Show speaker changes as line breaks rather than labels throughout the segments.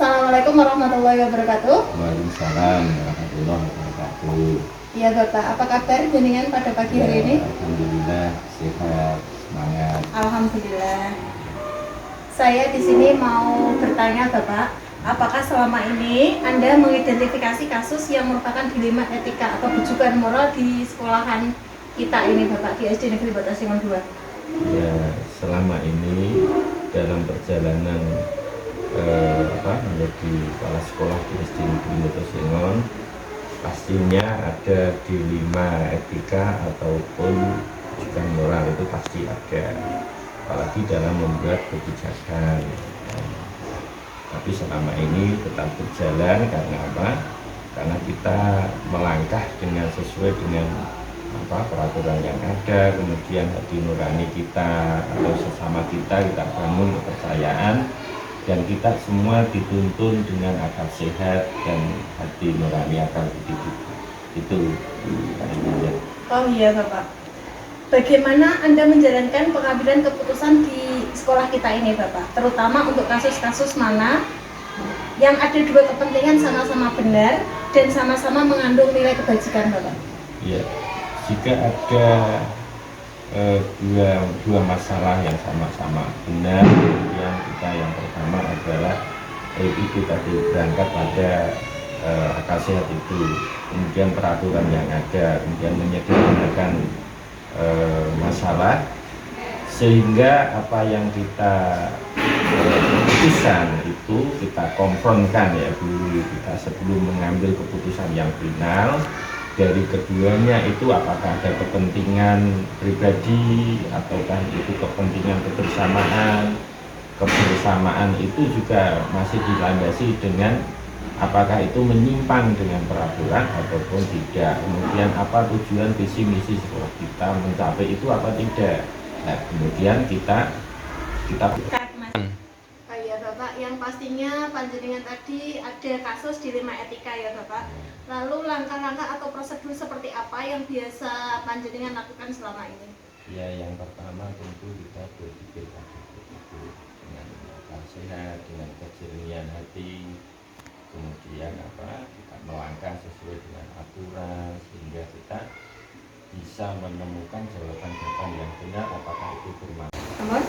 Assalamualaikum warahmatullahi wabarakatuh.
Waalaikumsalam warahmatullahi wabarakatuh.
Iya Bapak, apa kabar jenengan pada pagi hari ini?
Alhamdulillah sehat, semangat.
Alhamdulillah. Saya di sini mau bertanya Bapak, apakah selama ini Anda mengidentifikasi kasus yang merupakan dilema etika atau bujukan moral di sekolahan kita ini Bapak, di SD Negeri Batasingon 2?
Ya, selama ini dalam perjalanan menjadi kepala sekolah di SD Negeri Batasingon, pastinya ada dilema etika ataupun bujukan moral, itu pasti ada, apalagi dalam membuat kebijakan. Tapi selama ini tetap berjalan karena apa? Karena kita melangkah dengan sesuai dengan peraturan yang ada, kemudian hati nurani kita atau sesama kita bangun kepercayaan, dan kita semua dituntun dengan akal sehat dan hati nurani akal budi. Itu
Oh iya Bapak, bagaimana Anda menjalankan pengambilan keputusan di sekolah kita ini Bapak, terutama untuk kasus-kasus mana yang ada dua kepentingan sama-sama benar dan sama-sama mengandung nilai kebajikan Bapak?
Ya, jika ada dua masalah yang sama-sama benar, kemudian kita yang pertama adalah itu tadi berangkat pada akal sehat itu, kemudian peraturan yang ada, kemudian menyederhanakan masalah, sehingga apa yang kita keputusan itu kita konfronkan ya dulu, kita sebelum mengambil keputusan yang final. Dari keduanya itu apakah ada kepentingan pribadi ataukah itu kepentingan kebersamaan itu juga masih dilandasi dengan apakah itu menyimpang dengan peraturan ataupun tidak, kemudian apa tujuan visi misi sekolah kita mencapai itu apa tidak. Nah, kemudian kita
Bapak, yang pastinya panjenengan tadi ada kasus dilema etika ya Bapak. Lalu langkah-langkah atau prosedur seperti apa yang biasa panjenengan lakukan selama ini?
Ya, yang pertama tentu kita berpikir dengan akal sehat, dengan kejernihan hati, kemudian kita melangkah sesuai dengan aturan sehingga kita bisa menemukan jawaban-jawaban yang benar, apakah itu bermanfaat.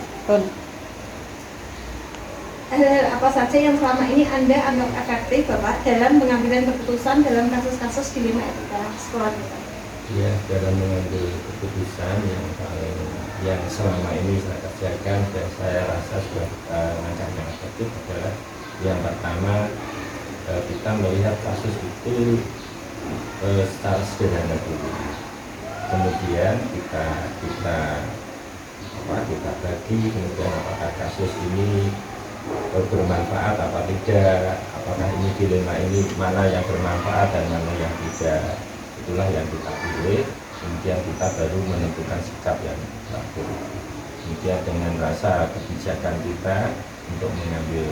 Hal apa saja yang selama ini Anda anggap efektif Bapak dalam pengambilan keputusan dalam kasus-kasus dilema etika sekolah kita?
Ya, dalam mengambil keputusan yang selama ini saya kerjakan dan saya rasa sudah langkah yang efektif adalah yang pertama, kita melihat kasus itu secara sederhana dulu. Kemudian kita bagi, kemudian apakah kasus ini bermanfaat apa tidak, apakah ini dilema ini mana yang bermanfaat dan mana yang tidak. Itulah yang kita pilih, kemudian kita baru menentukan sikap yang terakhir. Kemudian dengan rasa kebijakan kita untuk mengambil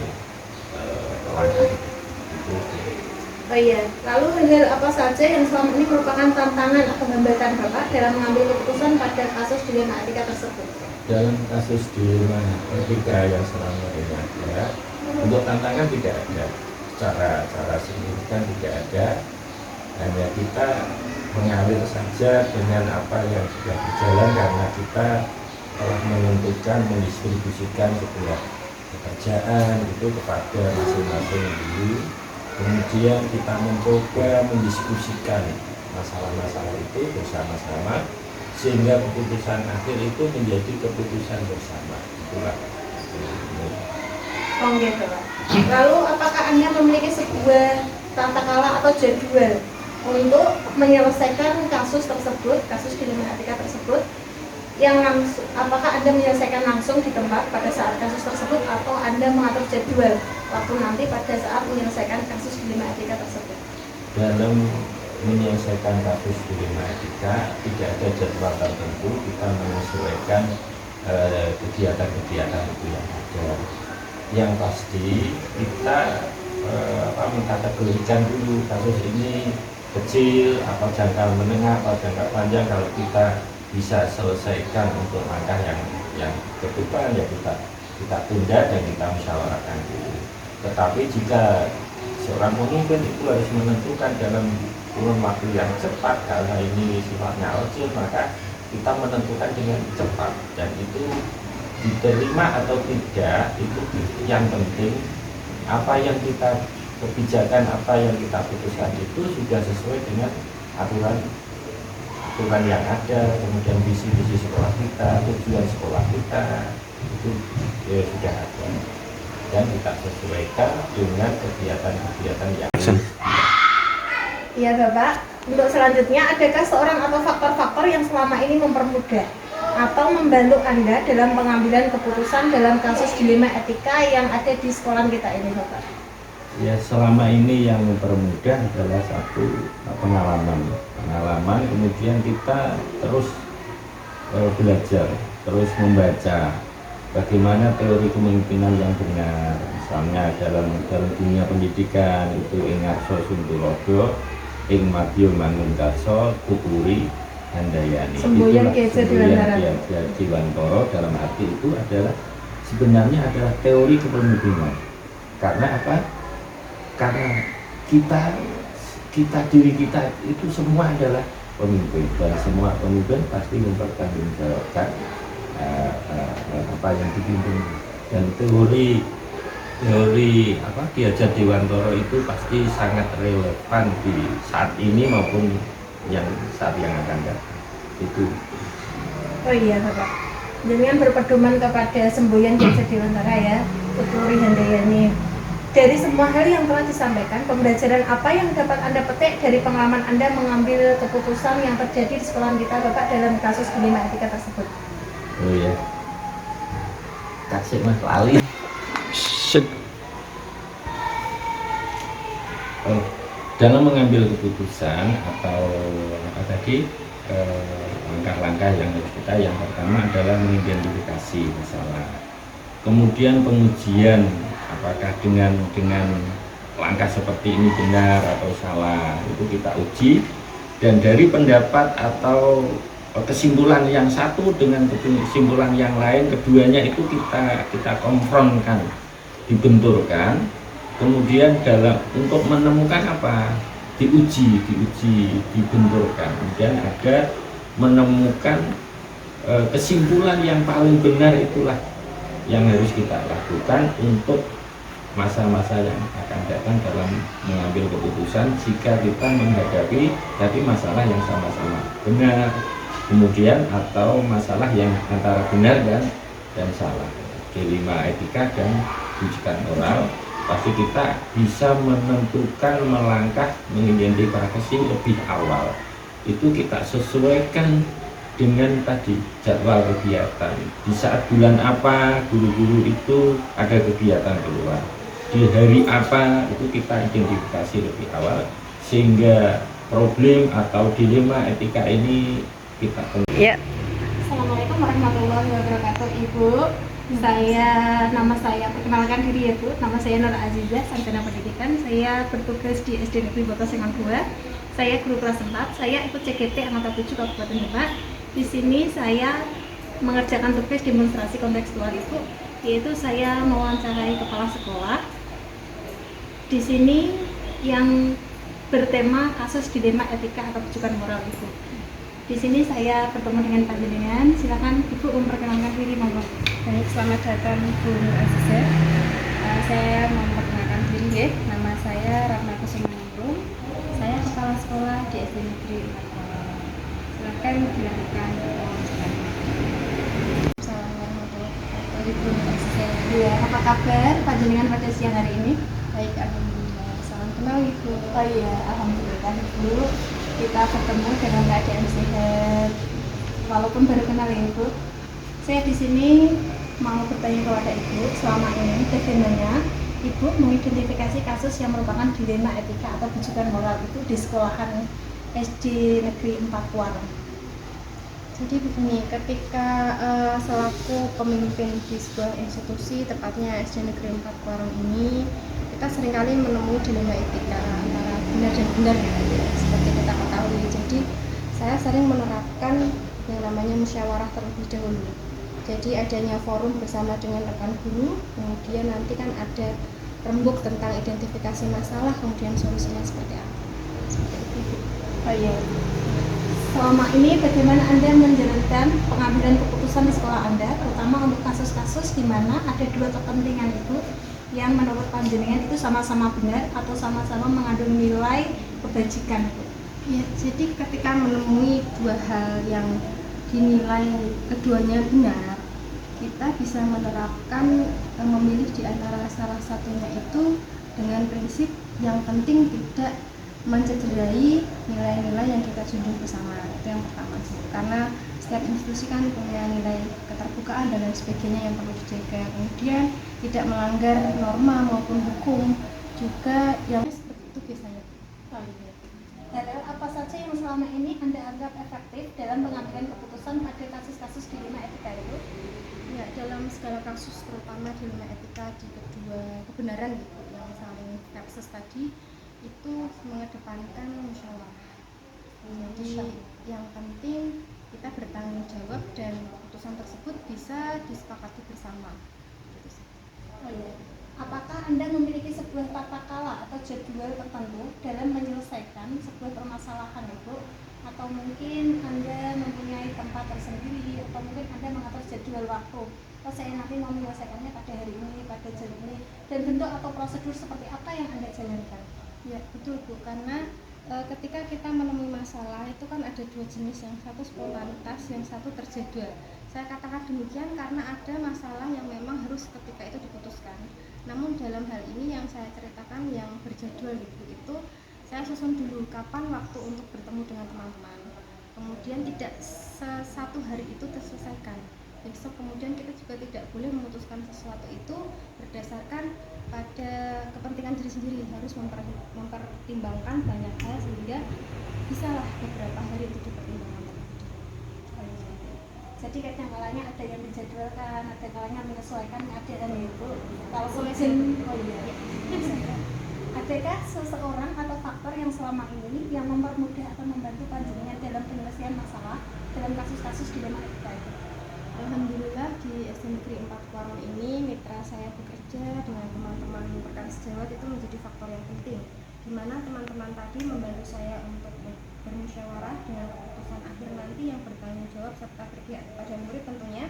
langkah itu.
Oh iya, lalu hal apa saja yang selama ini merupakan tantangan atau hambatan Bapak dalam mengambil keputusan pada kasus dilema etika tersebut?
Dalam kasus dilema etika yang selama ini ada, untuk tantangan tidak ada, cara signifikan tidak ada, hanya kita mengalir saja dengan apa yang sudah berjalan karena kita telah menentukan mendistribusikan sebuah pekerjaan itu kepada masing-masing dulu. Kemudian kita mencoba mendiskusikan masalah-masalah itu bersama-sama sehingga keputusan akhir itu menjadi keputusan bersama. Itulah.
Oh gitu Pak. Lalu apakah Anda memiliki sebuah tata cara atau jadwal untuk menyelesaikan kasus tersebut, kasus dilema etika tersebut, yang langsung, apakah Anda menyelesaikan langsung di tempat pada saat kasus tersebut atau Anda mengatur jadwal waktu nanti pada saat menyelesaikan kasus dilema etika tersebut?
Dalam menyelesaikan kasus dilema etika tidak ada jadwal tertentu, kita menyesuaikan kegiatan-kegiatan itu yang ada. Yang pasti kita mengkategorikan dulu kasus ini kecil, apa jangka menengah, apa jangka panjang. Kalau kita bisa selesaikan untuk langkah yang ke depan ya kita tunda dan kita musyawarahkan dulu. Tetapi jika seorang pemimpin itu harus menentukan dalam kurun waktu yang cepat, hal ini sifatnya urgent, maka kita menentukan dengan cepat, dan itu diterima atau tidak itu yang penting. Apa yang kita kebijakan, apa yang kita putuskan itu sudah sesuai dengan aturan yang ada, kemudian visi-visi sekolah kita, tujuan sekolah kita itu ya sudah ada, dan kita sesuaikan dengan kegiatan-kegiatan yang
Iya Bapak, untuk selanjutnya adakah seorang atau faktor-faktor yang selama ini mempermudah atau membantu Anda dalam pengambilan keputusan dalam kasus dilema etika yang ada di sekolah kita ini Bapak?
Ya, selama ini yang mempermudah adalah satu pengalaman, kemudian kita terus belajar, terus membaca bagaimana teori kepemimpinan yang benar. Misalnya dalam dunia pendidikan itu Ingarso Suntulodo, Ing Madyo Mangunkarso, Kupuri Handayani.
Semboyan Gece
Diwantoro, dalam arti itu adalah sebenarnya adalah teori kepemimpinan. Karena apa? Karena diri kita itu semua adalah pemimpin, dan semua pemimpin pasti mempertanggungjawabkan apa yang dipimpin. Dan teori Ki Hajar Dewantoro itu pasti sangat relevan di saat ini maupun saat yang akan datang. Itu.
Oh iya Bapak, dengan berpedoman kepada semboyan Gece Dewantara ya, Kupuri Handayani. Dari semua hal yang telah disampaikan, pembelajaran apa yang dapat Anda petik dari pengalaman Anda mengambil keputusan yang terjadi di sekolah kita Bapak dalam kasus dilema etika tersebut?
Oh ya, kasih mas lali. Dalam mengambil keputusan atau apa tadi langkah-langkah yang harus kita, yang pertama adalah mengidentifikasi masalah, kemudian pengujian apakah dengan langkah seperti ini benar atau salah, itu kita uji, dan dari pendapat atau kesimpulan yang satu dengan kesimpulan yang lain, keduanya itu kita konfrontkan, dibenturkan, kemudian untuk menemukan apa, diuji, dibenturkan, kemudian agar menemukan kesimpulan yang paling benar. Itulah yang harus kita lakukan untuk masa-masa yang akan datang dalam mengambil keputusan jika kita menghadapi tadi masalah yang sama-sama benar, kemudian atau masalah yang antara benar dan salah. Dilema etika dan rujukan moral, pasti kita bisa menentukan, melangkah, mengidentifikasi lebih awal. Itu kita sesuaikan dengan tadi jadwal kegiatan. Di saat bulan apa guru-guru itu ada kegiatan keluar, di hari apa itu kita identifikasi lebih awal, sehingga problem atau dilema etika ini kita temukan.
Ya. Assalamualaikum warahmatullahi wabarakatuh Ibu. Nama saya perkenalkan diri ya Bu. Nama saya Nur Azizah, Sarjana Pendidikan. Saya bertugas di SD Negeri Botosengan 2. Saya guru kelas 4. Saya ikut CGT Angkatan 7 Kabupaten Demak. Di sini saya mengerjakan tugas demonstrasi kontekstual itu, yaitu saya mewawancarai kepala sekolah. Di sini yang bertema kasus dilema etika atau rujukan moral itu. Di sini saya bertemu dengan panjenengan. Silakan Ibu memperkenalkan diri, monggo.
Baik, selamat datang Bu Nur Azizah. Saya memperkenalkan diri ya. Nama saya Ratna Kusuma Ningrum. Saya kepala sekolah di SD Negeri 4. Silakan dilanjutkan wawancaranya. Assalamualaikum warahmatullahi wabarakatuh.
Ya, apa kabar panjenengan pada siang hari ini?
Baik, alhamdulillah. Salam kenal Ibu.
Oh iya, alhamdulillah Ibu. Kita bertemu dengan keadaan sehat. Walaupun baru kenal ya Ibu. Saya di sini mau bertanya kepada Ibu, selama ini bagaimana Ibu mengidentifikasi kasus yang merupakan dilema etika atau rujukan moral itu di sekolahan SD Negeri 4 Kuarang.
Jadi begini, ketika selaku pemimpin di sebuah institusi, tepatnya SD Negeri 4 Kuarang ini, kita seringkali menemui dilema etika antara benar dan benar ya, seperti kita ketahui. Jadi saya sering menerapkan yang namanya musyawarah terlebih dahulu. Jadi adanya forum bersama dengan rekan guru, kemudian nanti kan ada rembuk tentang identifikasi masalah, kemudian solusinya seperti apa. Seperti itu, Bu.
Oh iya. Selama ini bagaimana Anda menjalankan pengambilan keputusan di sekolah Anda, terutama untuk kasus-kasus di mana ada dua kepentingan itu yang menurut panjenengan itu sama-sama benar atau sama-sama mengandung nilai kebajikan, Bu?
Ya, jadi ketika menemui dua hal yang dinilai keduanya benar, kita bisa menerapkan memilih di antara salah satunya itu dengan prinsip yang penting tidak mencederai nilai-nilai yang kita junjung bersama. Itu yang pertama sih. Karena setiap institusi kan punya nilai keterbukaan dan lain sebagainya yang perlu dijaga. Kemudian tidak melanggar norma maupun hukum juga yang seperti itu biasanya.
Hal apa saja yang selama ini Anda anggap efektif dalam pengambilan keputusan pada kasus-kasus dilema etika itu?
Ya, dalam segala kasus terutama dilema etika di kedua kebenaran gitu, yang saling versus tadi itu mengedepankan musyawarah. Jadi yang penting kita bertanggung jawab dan keputusan tersebut bisa disepakati bersama.
Oh iya. Apakah Anda memiliki sebuah tata kala atau jadwal tertentu dalam menyelesaikan sebuah permasalahan itu? Atau mungkin Anda mempunyai tempat tersendiri, atau mungkin Anda mengatur jadwal waktu? Oh, saya nanti mau menyelesaikannya pada hari ini, pada jam ini, dan bentuk atau prosedur seperti apa yang Anda jalankan?
Ya, betul Bu, karena ketika kita menemui masalah itu kan ada dua jenis, yang satu spontanitas, yang satu terjadwal. Saya katakan demikian karena ada masalah yang memang harus ketika itu diputuskan. Namun dalam hal ini yang saya ceritakan yang berjadwal itu saya susun dulu kapan waktu untuk bertemu dengan teman-teman. Kemudian tidak satu hari itu terselesaikan. Besok kemudian kita juga tidak boleh memutuskan sesuatu itu berdasarkan pada kepentingan diri sendiri, harus mempertimbangkan banyak hal sehingga bisalah beberapa hari itu dipertimbangkan.
Jadi kadang kalanya ada yang dijadwalkan, ada kalanya menyesuaikan keadaan itu. Kalau adakah seseorang atau faktor yang selama ini yang mempermudah atau membantu panjenengan dalam penyelesaian masalah dalam kasus-kasus dilema etika itu?
Alhamdulillah di SD Negeri 4 Kuarong ini mitra saya bekerja dengan teman-teman rekan sejawat itu menjadi faktor yang penting, di mana teman-teman tadi membantu saya untuk bermusyawarah dengan keputusan akhir nanti yang bertanggung jawab serta berpihak kepada murid tentunya.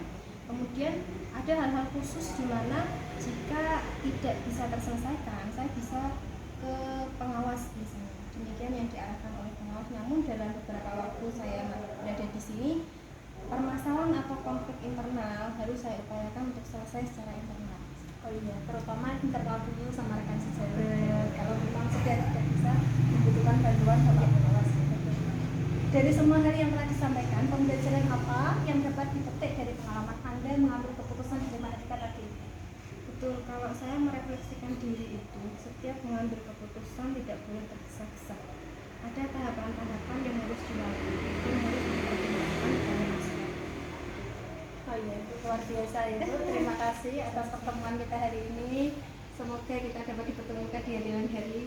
Kemudian ada hal-hal khusus di mana jika tidak bisa terselesaikan, saya bisa ke pengawas misalnya. Demikian yang diarahkan oleh pengawas. Namun dalam beberapa waktu saya berada di sini, permasalahan atau konflik internal harus saya upayakan untuk selesai secara internal.
Oh iya, terutama internal dulu sama rekan sejawat. Kalau memang sudah tidak bisa membutuhkan bantuan sama pengawas. Dari semua hal yang telah disampaikan, pembelajaran apa yang dapat dipetik dari pengalaman Anda mengambil keputusan dilema etika tadi?
Betul, kalau saya merefleksikan diri itu, setiap mengambil keputusan tidak boleh tergesa-gesa. Ada tahapan-tahapan yang harus dilalui, yang harus dipertimbangkan dan masalah.
Oh iya, itu luar biasa itu. Terima kasih atas pertemuan kita hari ini. Semoga kita dapat dipertemukan di lain hari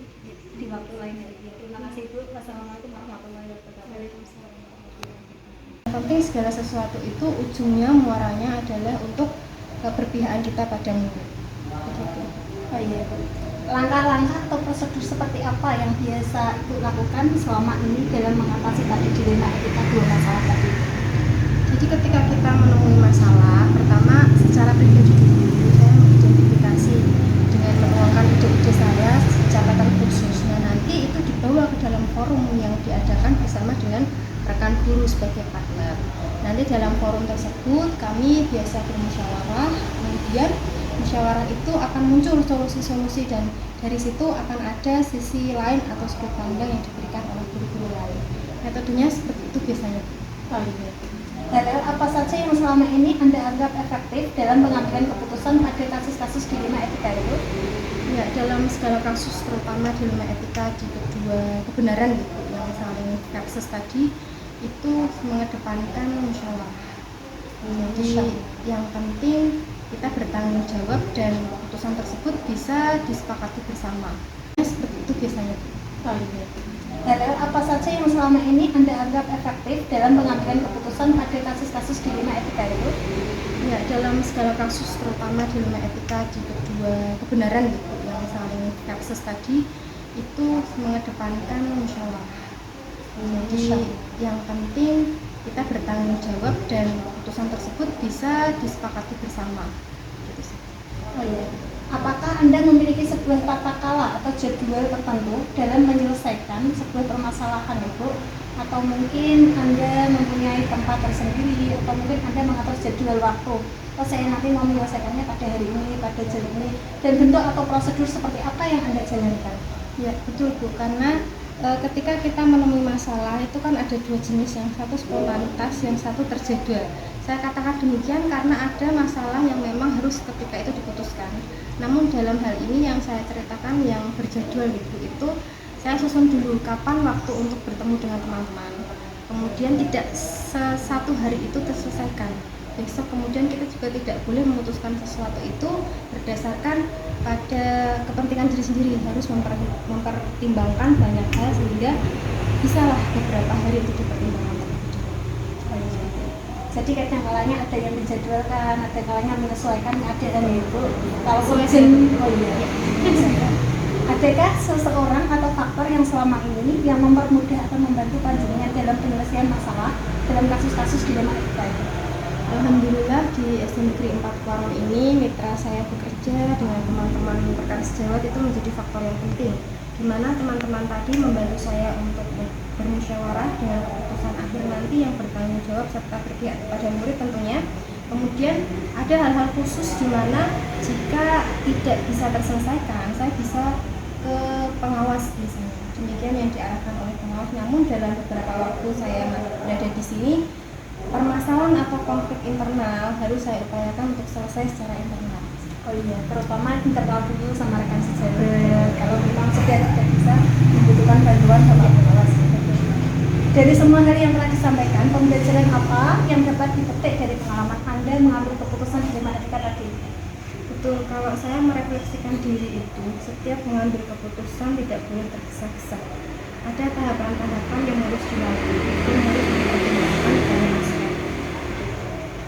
di waktu lain hari. Terima kasih Ibu. Wassalamualaikum warahmatullahi wabarakatuh.
Waalaikumsalam. Yang penting segala sesuatu itu ujungnya muaranya adalah untuk keberpihakan kita pada murid. Begitu.
Oh iya, Bu. Langkah-langkah atau prosedur seperti apa yang biasa Ibu lakukan selama ini dalam mengatasi tadi dilema etika dua masalah tadi?
Jadi ketika kita menemui masalah, pertama secara pribadi dulu saya mengidentifikasi dengan menuangkan ide-ide saya catatan khusus. Nah nanti itu dibawa ke dalam forum yang diadakan bersama dengan rekan guru sebagai partner. Nanti dalam forum tersebut kami biasa bermusyawarah, kemudian musyawarah itu akan muncul solusi-solusi dan dari situ akan ada sisi lain atau sudut pandang yang diberikan oleh guru-guru lain. Metodenya seperti itu biasanya.
Oh iya. Hal apa saja yang selama ini Anda anggap efektif dalam pengambilan keputusan pada kasus-kasus dilema etika itu?
Ya, dalam segala kasus terutama dilema etika di kedua kebenaran gitu, yang saling versus tadi itu mengedepankan musyawarah. Jadi yang penting kita bertanggung jawab dan keputusan tersebut bisa disepakati bersama. Seperti itu biasanya.
Oh iya. Hal apa saja yang selama ini Anda anggap efektif dalam pengambilan keputusan pada kasus-kasus dilema etika itu?
Ya, dalam segala kasus terutama dilema etika di kedua kebenaran gitu, yang saling versus tadi itu mengedepankan musyawarah. Jadi yang penting kita bertanggung jawab dan keputusan tersebut bisa disepakati bersama. Gitu sih.
Oh iya. Apakah Anda memiliki sebuah tata kala atau jadwal tertentu dalam menyelesaikan sebuah permasalahan itu? Atau mungkin Anda mempunyai tempat tersendiri, atau mungkin Anda mengatur jadwal waktu? Oh, saya nanti mau menyelesaikannya pada hari ini, pada jam ini, dan bentuk atau prosedur seperti apa yang Anda jalankan?
Ya betul Bu, karena ketika kita menemui masalah itu kan ada dua jenis, yang satu spontanitas, yang satu terjadwal. Saya katakan demikian karena ada masalah yang memang harus ketika itu diputuskan. Namun dalam hal ini yang saya ceritakan yang berjadwal itu saya susun dulu kapan waktu untuk bertemu dengan teman-teman. Kemudian tidak satu hari itu terselesaikan. Besok kemudian kita juga tidak boleh memutuskan sesuatu itu berdasarkan pada kepentingan diri sendiri, harus mempertimbangkan banyak hal sehingga bisalah beberapa hari itu dipertimbangkan.
Jadi kadang kalanya ada yang dijadwalkan, ada kalanya menyesuaikan keadaan itu. Kalau urgen, oh iya. Adakah seseorang atau faktor yang selama ini yang mempermudah atau membantu panjenengan dalam penyelesaian masalah dalam kasus-kasus dilema etika?
Alhamdulillah di SD Negeri 4 Kuarong ini mitra saya bekerja dengan teman-teman rekan sejawat itu menjadi faktor yang penting, di mana teman-teman tadi membantu saya untuk bermusyawarah dengan keputusan akhir nanti yang bertanggung jawab serta berpihak kepada murid tentunya. Kemudian ada hal-hal khusus di mana jika tidak bisa terselesaikan, saya bisa ke pengawas di sini. Demikian yang diarahkan oleh pengawas. Namun dalam beberapa waktu saya berada di sini, permasalahan atau konflik internal harus saya upayakan untuk selesai secara internal.
Oh iya, terutama internal dulu sama rekan sejawat. Kalau memang sudah tidak bisa, membutuhkan bantuan sama pengawas. Dari semua hal yang telah disampaikan, pembelajaran apa yang dapat dipetik dari pengalaman Anda mengambil keputusan dilema etika tadi?
Betul, kalau saya merefleksikan diri itu, setiap mengambil keputusan tidak boleh tergesa-gesa. Ada tahapan-tahapan yang harus dilalui, itu harus dipertimbangkan oleh masyarakat.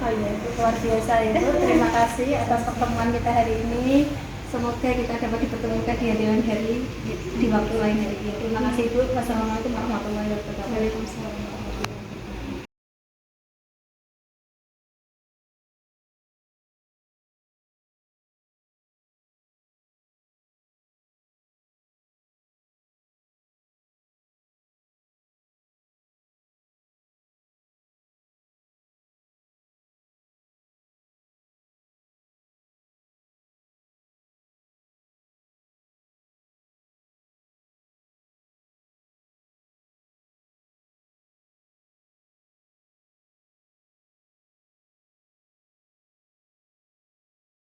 Oh iya, itu luar biasa itu. Terima kasih atas pertemuan kita hari ini. Semoga kita dapat dipertemukan di hari lain hari di waktu lain hari. Terima kasih Ibu. Wassalamualaikum warahmatullahi wabarakatuh.